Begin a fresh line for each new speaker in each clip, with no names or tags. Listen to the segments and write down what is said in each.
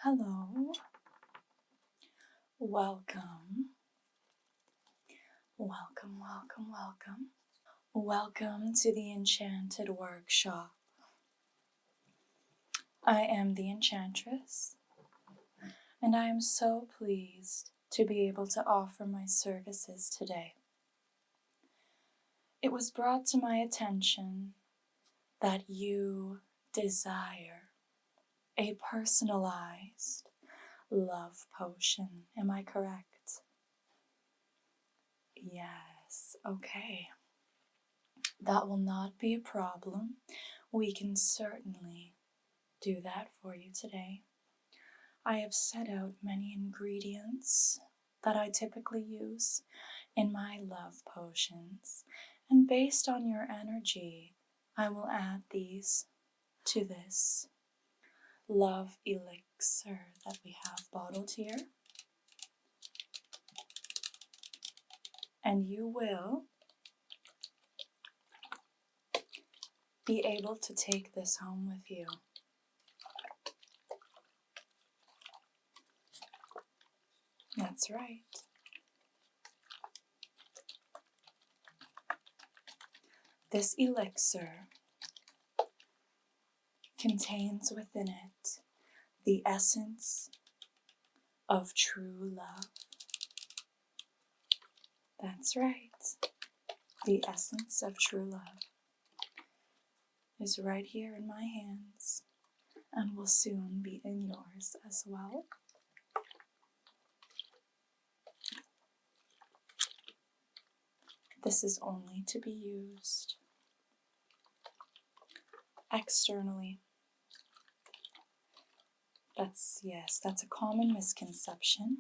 Hello, welcome, welcome, welcome, welcome. Welcome to the Enchanted Workshop. I am the Enchantress, and I am so pleased to be able to offer my services today. It was brought to my attention that you desire a personalized love potion. Am I correct? Yes, okay. That will not be a problem. We can certainly do that for you today. I have set out many ingredients that I typically use in my love potions, and based on your energy, I will add these to this love elixir that we have bottled here. And you will be able to take this home with you. That's right. This elixir contains within it the essence of true love. That's right. The essence of true love is right here in my hands and will soon be in yours as well. This is only to be used externally. That's a common misconception.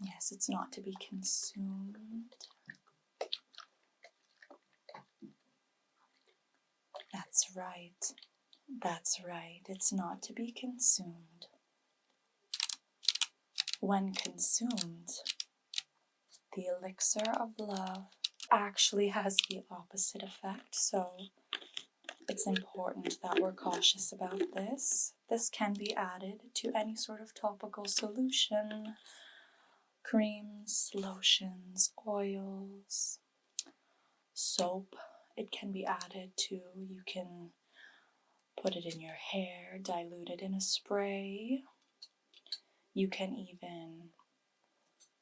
Yes, it's not to be consumed. That's right. That's right. It's not to be consumed. When consumed, the elixir of love actually has the opposite effect, so it's important that we're cautious about this. This can be added to any sort of topical solution, creams, lotions, oils, soap. It can be added to, you can put it in your hair, dilute it in a spray. You can even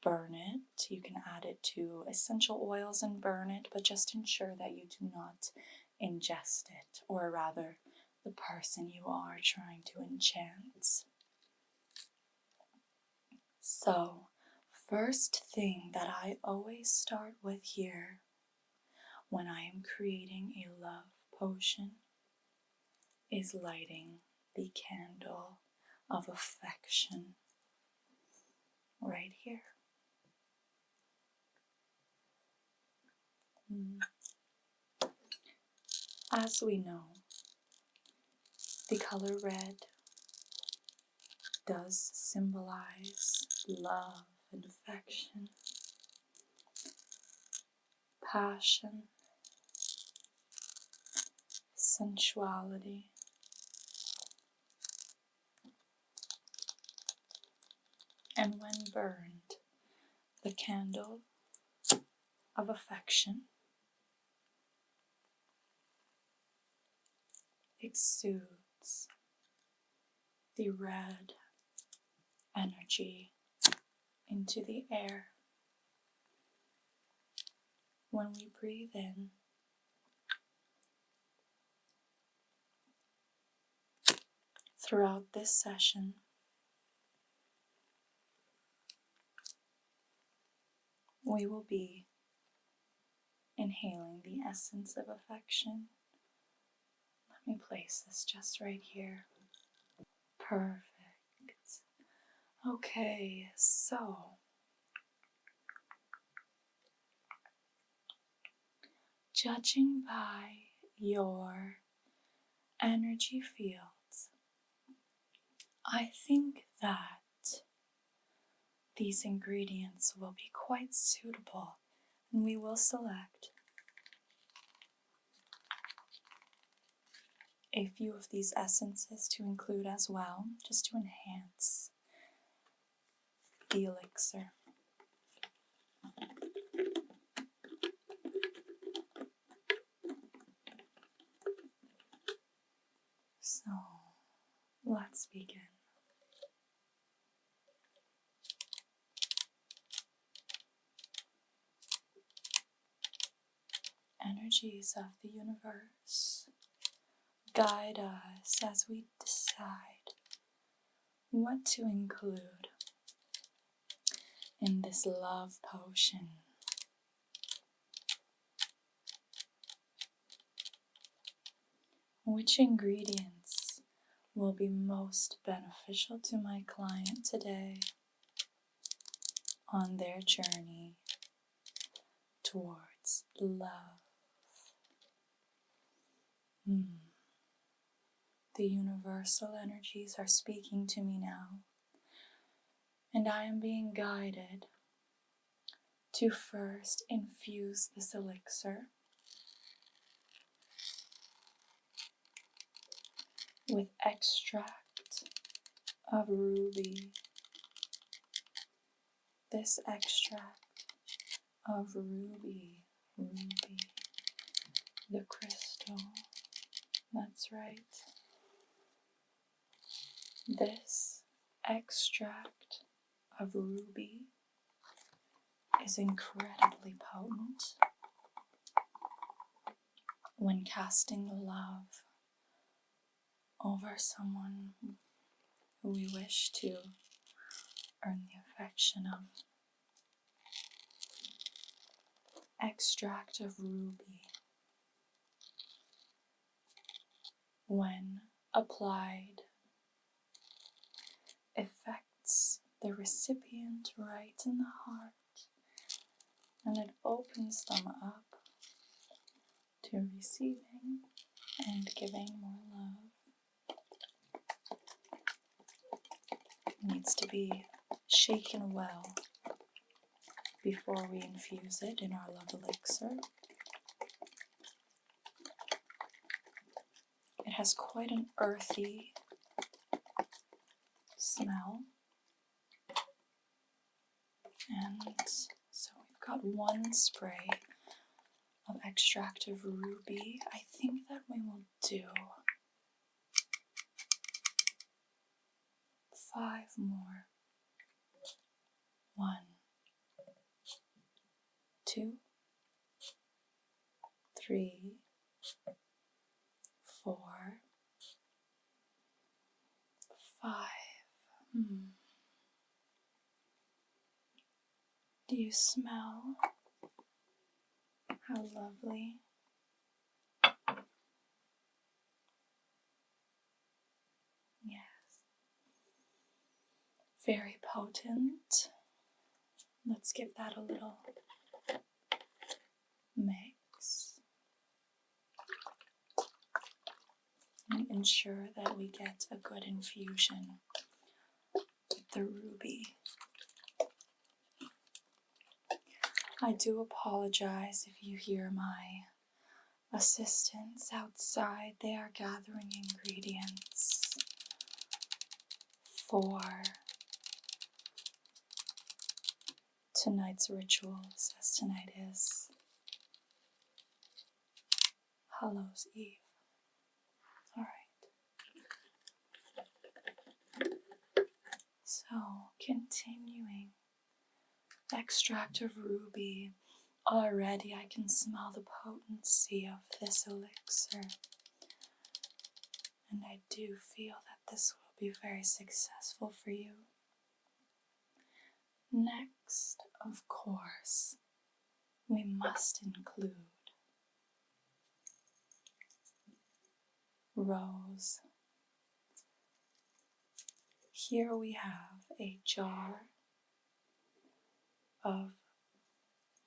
burn it. You can add it to essential oils and burn it, but just ensure that you do not ingest it, or rather, the person you are trying to enchant. So, first thing that I always start with here when I am creating a love potion is lighting the candle of affection right here. As we know, the color red does symbolize love and affection, passion, sensuality. And when burned, the candle of affection exudes the red energy into the air. When we breathe in, throughout this session, we will be inhaling the essence of affection. Let me place this just right here. Perfect. Okay, so judging by your energy fields, I think that these ingredients will be quite suitable, and we will select a few of these essences to include as well, just to enhance the elixir. So, let's begin. Energies of the universe, guide us as we decide what to include in this love potion. Which ingredients will be most beneficial to my client today on their journey towards love? The universal energies are speaking to me now, and I am being guided to first infuse this elixir with extract of ruby. This extract of ruby, the crystal, that's right. This extract of ruby is incredibly potent when casting love over someone who we wish to earn the affection of. Extract of ruby, when applied, affects the recipient right in the heart, and it opens them up to receiving and giving more love. It needs to be shaken well before we infuse it in our love elixir. It has quite an earthy smell. And so we've got one spray of extract of ruby. I think that we will do 5 more. 1, 2, 3, 4, 5. Do you smell how lovely? Yes. Very potent. Let's give that a little mix and ensure that we get a good infusion with the ruby. I do apologize if you hear my assistants outside. They are gathering ingredients for tonight's rituals, as tonight is Hallows Eve. All right. So, continuing. Extract of ruby. Already I can smell the potency of this elixir, and I do feel that this will be very successful for you. Next, of course, we must include rose. Here we have a jar of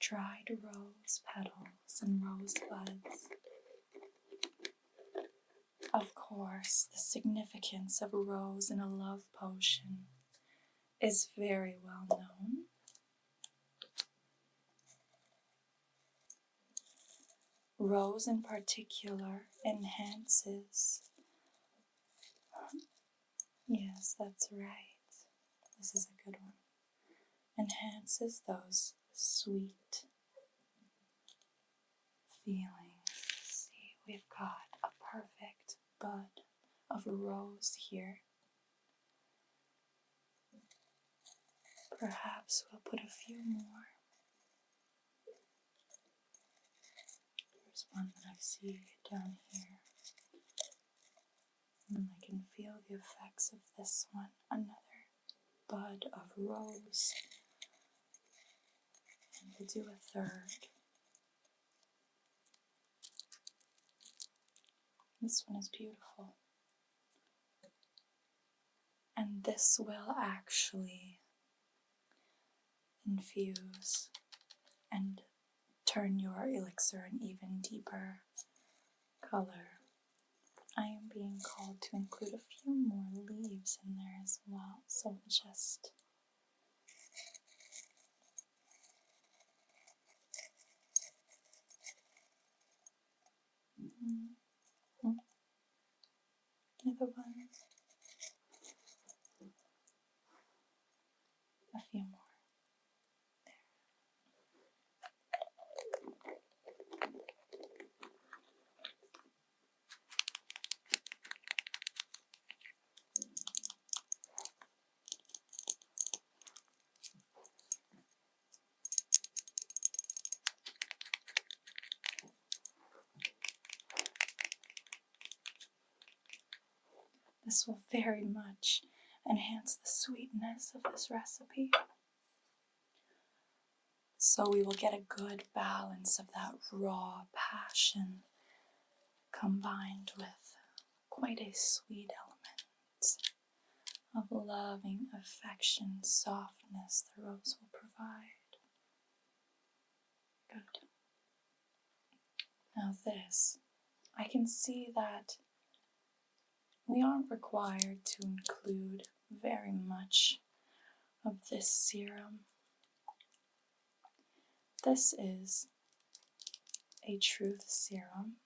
dried rose petals and rose buds. Of course, the significance of a rose in a love potion is very well known. Rose in particular enhances Yes, that's right. This is a good one. Enhances those sweet feelings. See, we've got a perfect bud of rose here. Perhaps we'll put a few more. There's one that I see down here. And I can feel the effects of this one. Another bud of rose. And we'll do a third. This one is beautiful. And this will actually infuse and turn your elixir an even deeper color. I am being called to include a few more leaves in there as well, so we'll just another one, a few more. This will very much enhance the sweetness of this recipe. So we will get a good balance of that raw passion combined with quite a sweet element of loving affection, softness the rose will provide. Good. Now this, I can see that we aren't required to include very much of this serum. This is a truth serum.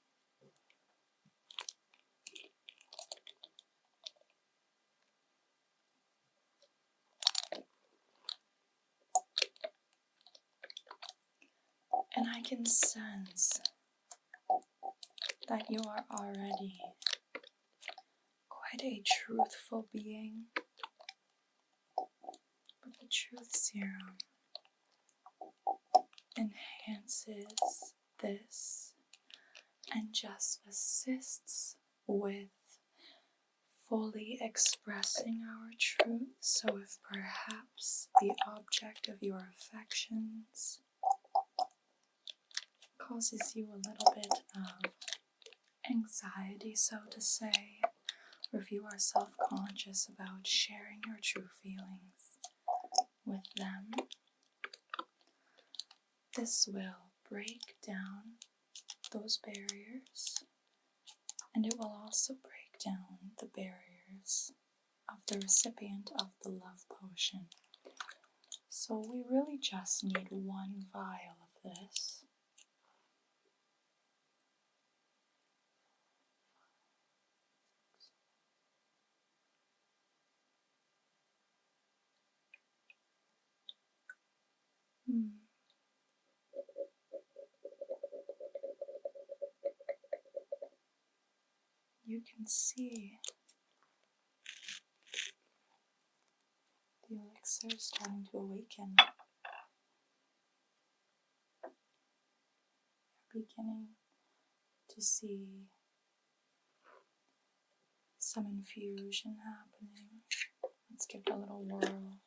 And I can sense that you are already quite a truthful being. But the truth serum enhances this and just assists with fully expressing our truth. So if perhaps the object of your affections causes you a little bit of anxiety, so to say, or if you are self-conscious about sharing your true feelings with them, this will break down those barriers, and it will also break down the barriers of the recipient of the love potion. So we really just need one vial of this. You can see the elixir starting to awaken. You're beginning to see some infusion happening. Let's give it a little whirl.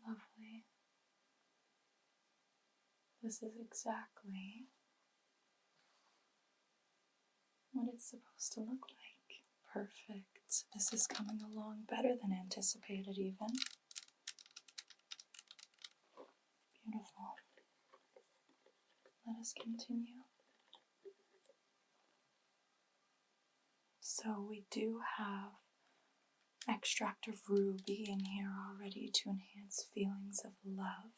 Lovely. This is exactly what it's supposed to look like. Perfect. This is coming along better than anticipated even. Beautiful. Let us continue. So we do have extract of ruby in here already to enhance feelings of love.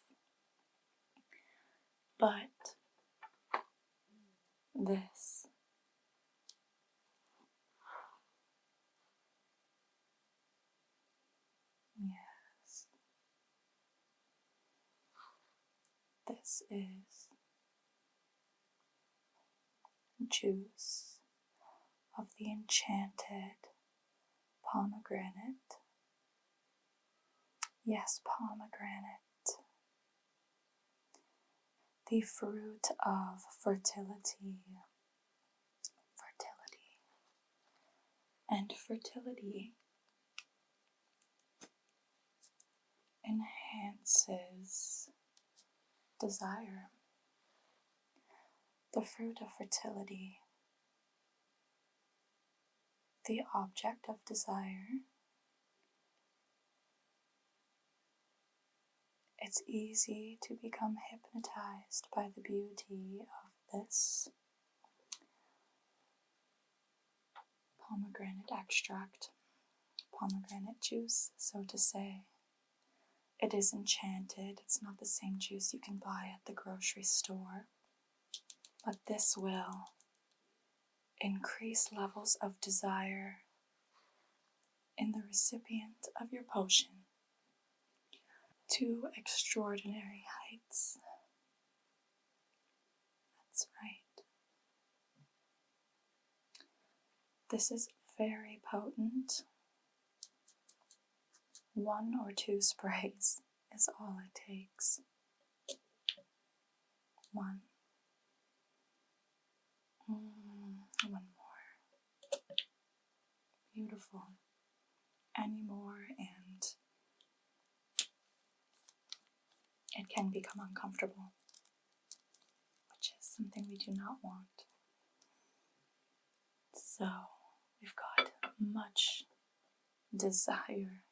But this yes, this is juice of the enchanted pomegranate. Yes, pomegranate. The fruit of fertility. And fertility enhances desire. The fruit of fertility, the object of desire. It's easy to become hypnotized by the beauty of this pomegranate extract, pomegranate juice, so to say. It is enchanted. It's not the same juice you can buy at the grocery store, but this will increase levels of desire in the recipient of your potion to extraordinary heights. That's right. This is very potent. 1 or 2 sprays is all it takes. 1. One more. Beautiful. Any more and it can become uncomfortable, which is something we do not want. So we've got much desire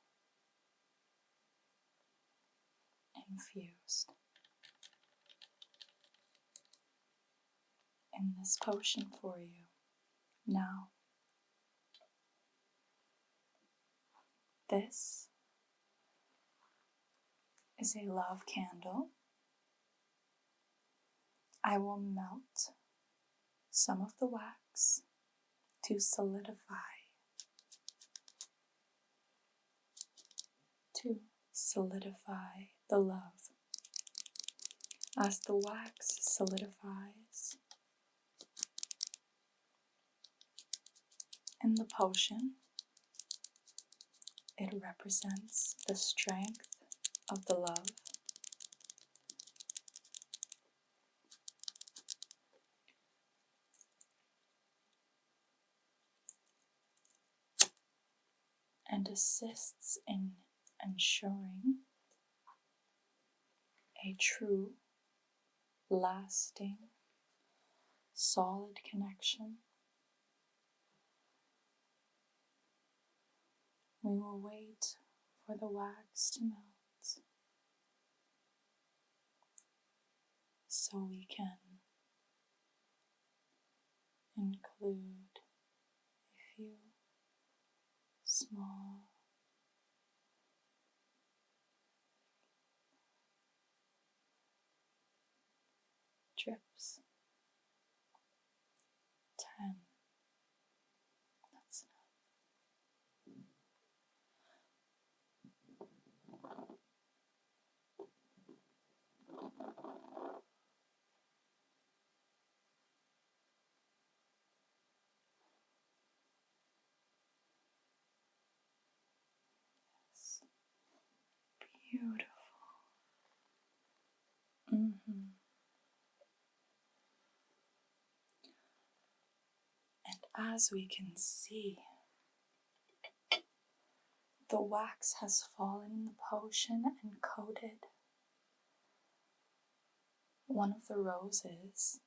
infused in this potion for you. Now, this is a love candle. I will melt some of the wax to solidify the love. As the wax solidifies in the potion, it represents the strength of the love. And assists in ensuring a true, lasting, solid connection. We will wait for the wax to melt so we can include a few small drips. 10. That's yes. Beautiful. And as we can see, the wax has fallen in the potion and coated one of the roses,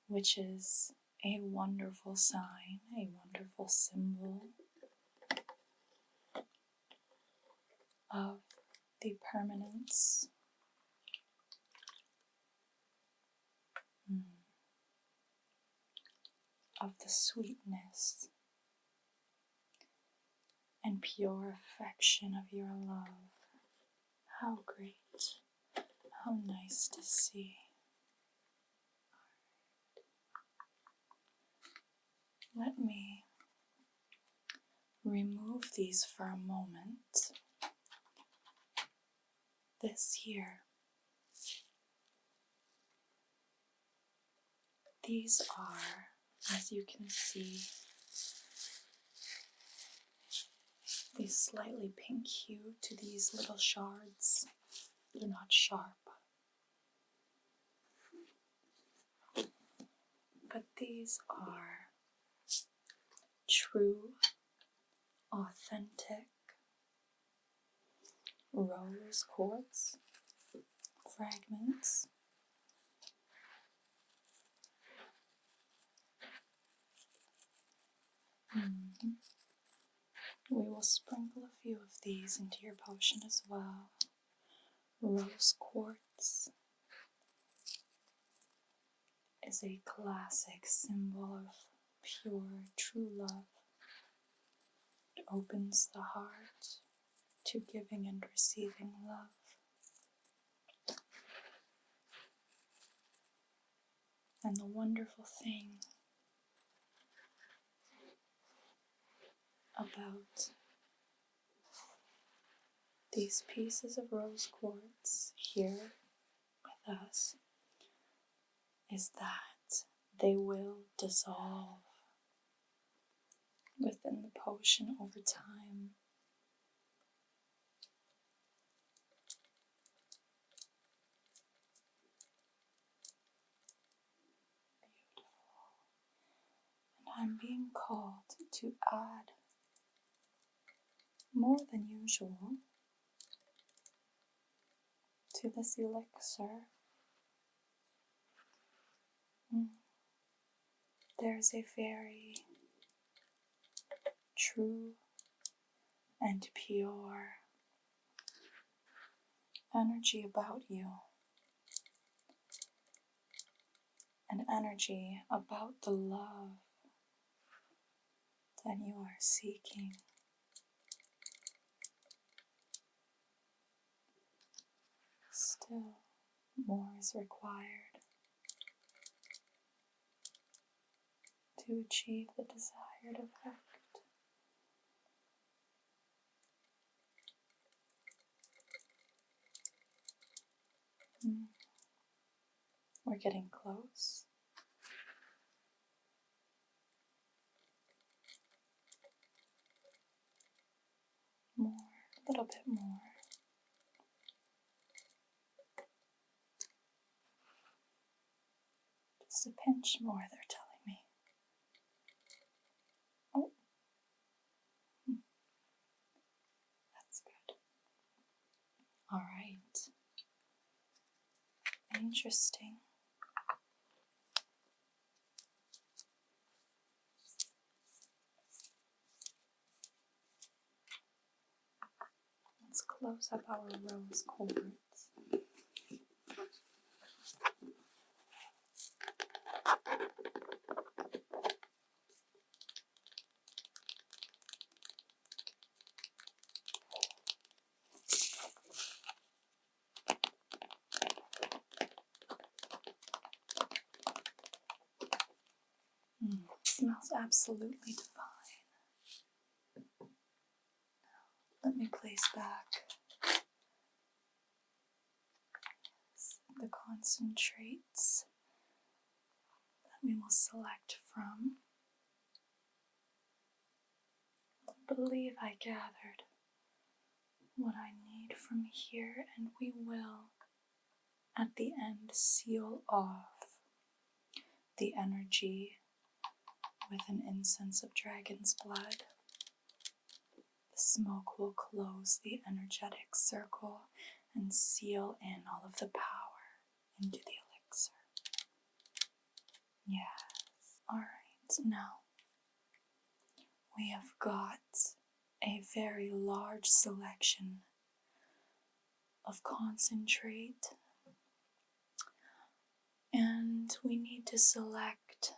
which is a wonderful sign, a wonderful symbol of the permanence of the sweetness and pure affection of your love. How great. How nice to see. Let me remove these for a moment. This here. These are, as you can see, these slightly pink hue to these little shards. They're not sharp. But these are true, authentic rose quartz fragments. We will sprinkle a few of these into your potion as well. Rose quartz is a classic symbol of pure, true love. It opens the heart to giving and receiving love. And the wonderful thing about these pieces of rose quartz here with us is that they will dissolve within the potion over time. Beautiful. And I'm being called to add more than usual to this elixir. There's a very true and pure energy about you, an energy about the love that you are seeking. Still, more is required to achieve the desired effect. We're getting close. More, a little bit more. Just a pinch more, they're telling me. Oh, that's good. All right. Interesting. Let's close up our rose quartz. Smells absolutely divine. Let me place back the concentrates that we will select from. I believe I gathered what I need from here, and we will, at the end, seal off the energy with an incense of dragon's blood. The smoke will close the energetic circle and seal in all of the power into the elixir. Yes. Alright, now we have got a very large selection of concentrate, and we need to select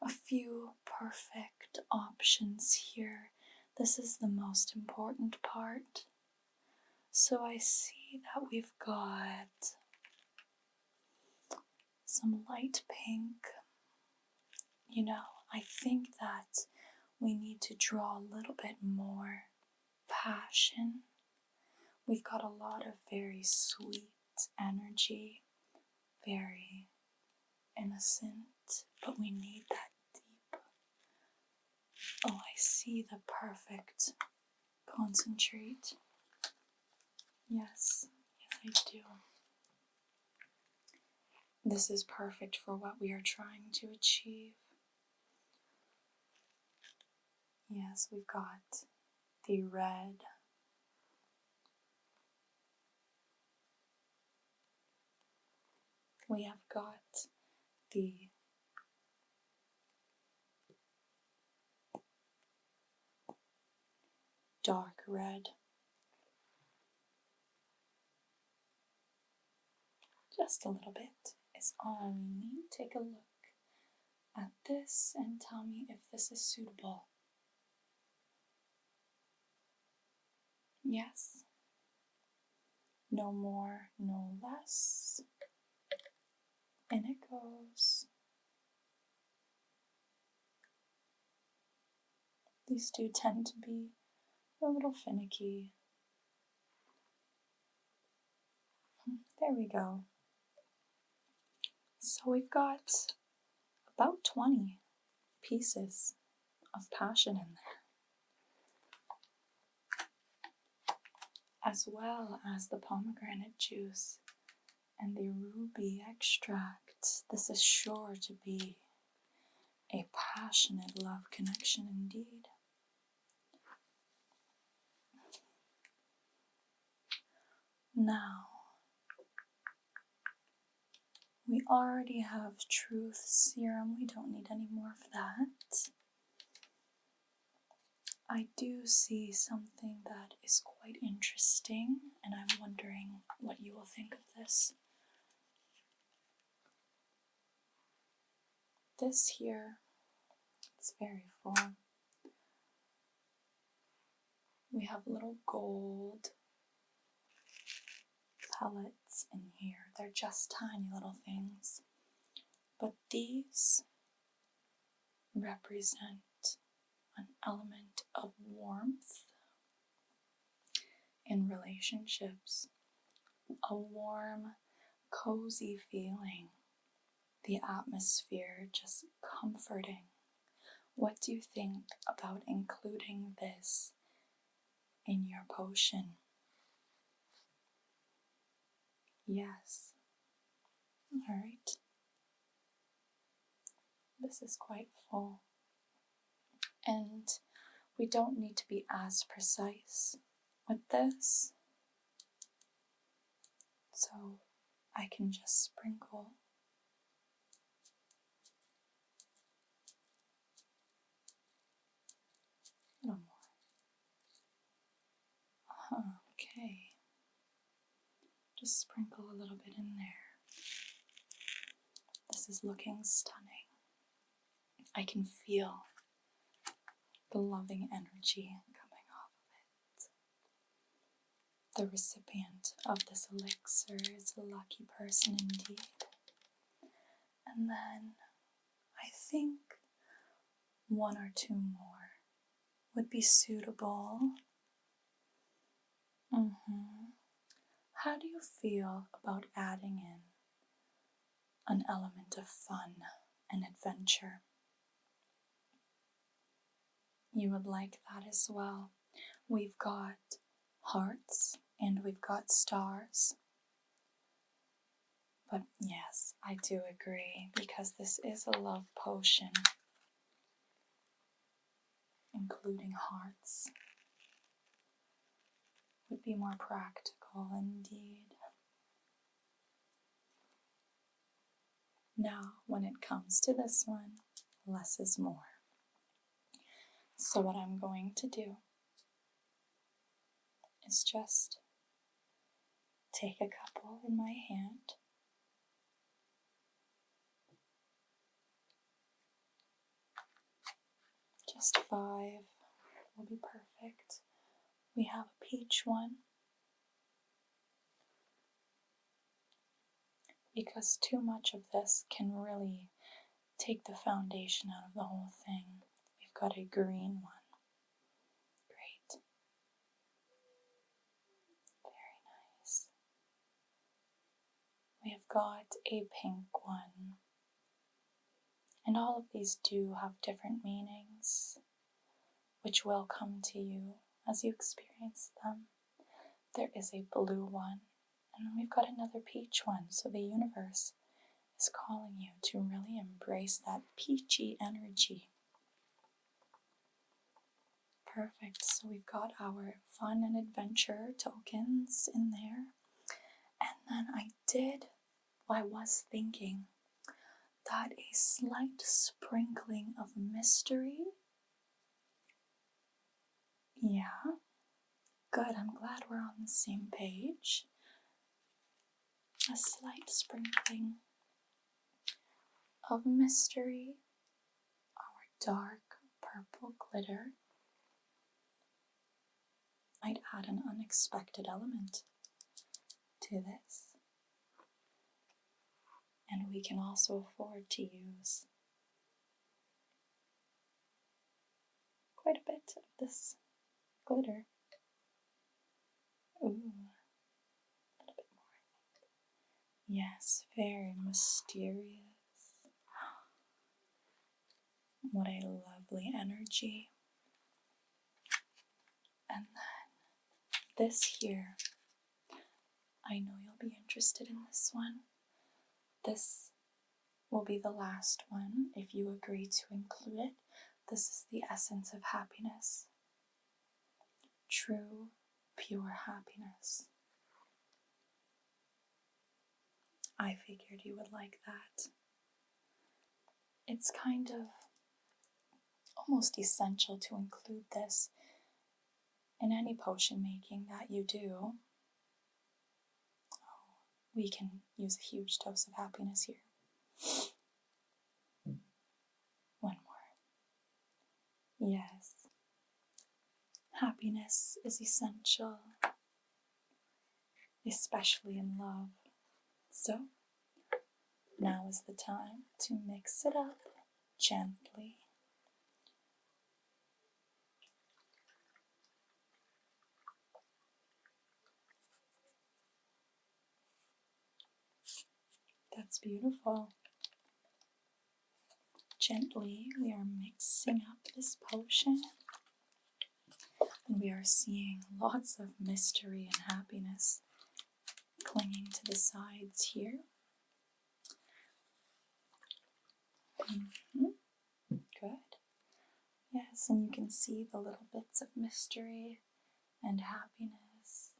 a few perfect options here This is the most important part. So I see that we've got some light pink. You know, I think that we need to draw a little bit more passion. We've got a lot of very sweet energy, very innocent, but we need that deep. Oh, I see the perfect concentrate. Yes, I do. This is perfect for what we are trying to achieve. Yes, we've got the red. We have got the dark red. Just a little bit is all we need. Take a look at this and tell me if this is suitable. Yes. No more, no less. In it goes. These do tend to be a little finicky. There we go. So we've got about 20 pieces of passion in there, as well as the pomegranate juice and the ruby extract. This is sure to be a passionate love connection indeed. Now, we already have truth serum. We don't need any more of that. I do see something that is quite interesting, and I'm wondering what you will think of this. This here, it's very full. We have little gold pellets in here. They're just tiny little things. But these represent an element of warmth in relationships. A warm, cozy feeling. The atmosphere just comforting. What do you think about including this in your potion? Yes. All right. This is quite full. And we don't need to be as precise with this. So I can just sprinkle a little more. Okay. Just sprinkle a little bit in there. This is looking stunning. I can feel the loving energy coming off of it. The recipient of this elixir is a lucky person indeed. And then I think one or two more would be suitable. How do you feel about adding in an element of fun and adventure? You would like that as well. We've got hearts and we've got stars. But yes, I do agree, because this is a love potion, including hearts would be more practical indeed. Now, when it comes to this one, less is more. So what I'm going to do is just take a couple in my hand. Just 5 will be perfect. We have a peach one, because too much of this can really take the foundation out of the whole thing. We've got a green one. Great. Very nice. We have got a pink one. And all of these do have different meanings, which will come to you as you experience them. There is a blue one, and we've got another peach one, so the universe is calling you to really embrace that peachy energy. Perfect, so we've got our fun and adventure tokens in there. And then I was thinking that a slight sprinkling of mystery. Yeah, good, I'm glad we're on the same page. A slight sprinkling of mystery, our dark purple glitter. I'd add an unexpected element to this. And we can also afford to use quite a bit of this glitter. Ooh, a little bit more. Yes, very mysterious. What a lovely energy. And then this here, I know you'll be interested in this one. This will be the last one if you agree to include it. This is the essence of happiness. True, pure happiness. I figured you would like that. It's kind of almost essential to include this in any potion making that you do. We can use a huge dose of happiness here. One more. Yes. Happiness is essential, especially in love. So, now is the time to mix it up gently. That's beautiful. Gently, we are mixing up this potion, and we are seeing lots of mystery and happiness clinging to the sides here. Good. Yes, and you can see the little bits of mystery and happiness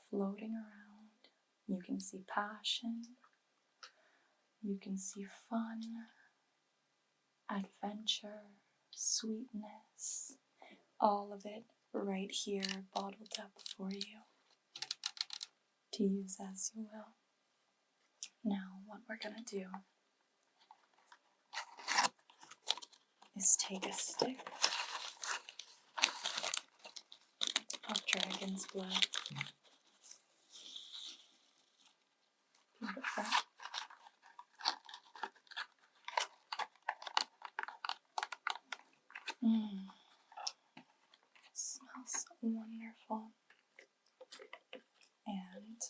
floating around. You can see passion. You can see fun, adventure, sweetness, all of it right here bottled up for you to use as you will. Now, what we're going to do is take a stick of dragon's blood. Beautiful. It smells wonderful. And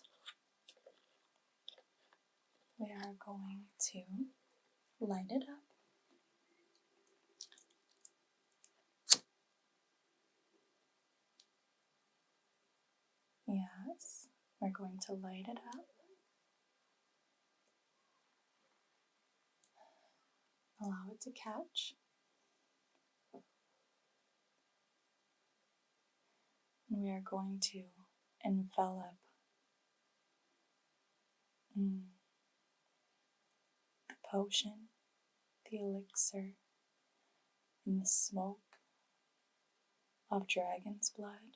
we are going to light it up. Yes, we're going to light it up. Allow it to catch. And we are going to envelop the potion, the elixir, in the smoke of dragon's blood.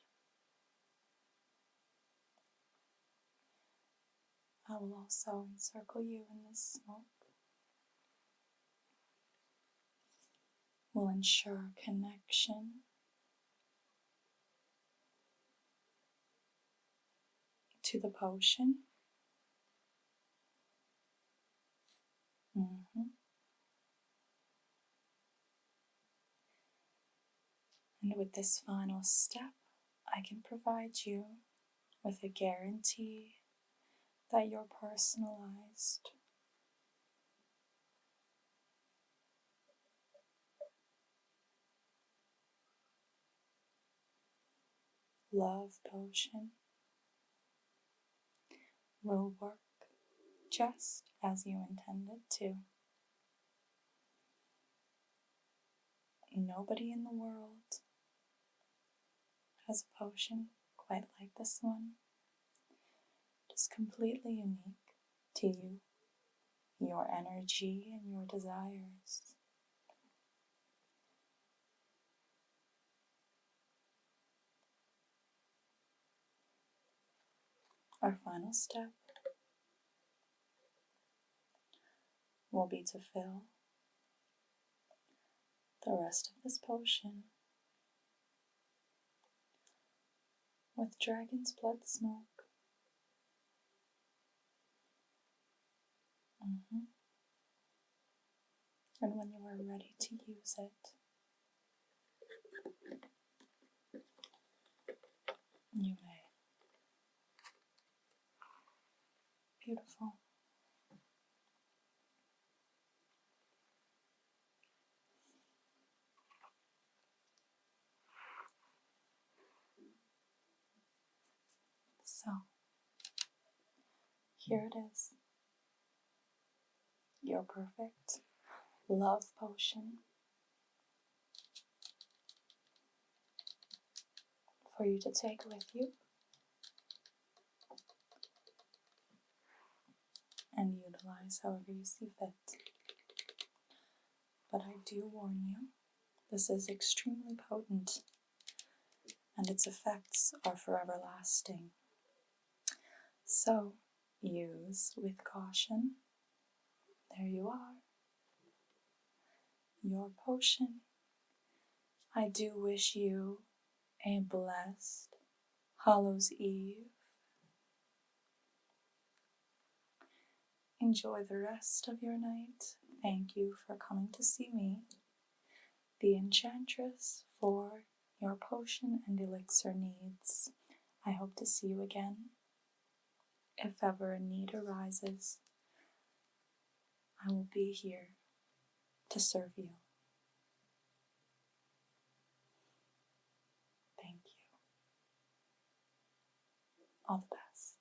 I will also encircle you in this smoke. will ensure connection to the potion. And with this final step, I can provide you with a guarantee that your personalized love potion will work just as you intended to. Nobody in the world has a potion quite like this one. It is completely unique to you, your energy, and your desires. Our final step will be to fill the rest of this potion with dragon's blood smoke. And when you are ready to use it, you may. Beautiful. So, here it is. Your perfect love potion for you to take with you and utilize however you see fit. But I do warn you, this is extremely potent and its effects are forever lasting. So, use with caution. There you are. Your potion. I do wish you a blessed Hallows Eve. Enjoy the rest of your night. Thank you for coming to see me, the Enchantress, for your potion and elixir needs. I hope to see you again. If ever a need arises, I will be here to serve you. Thank you. All the best.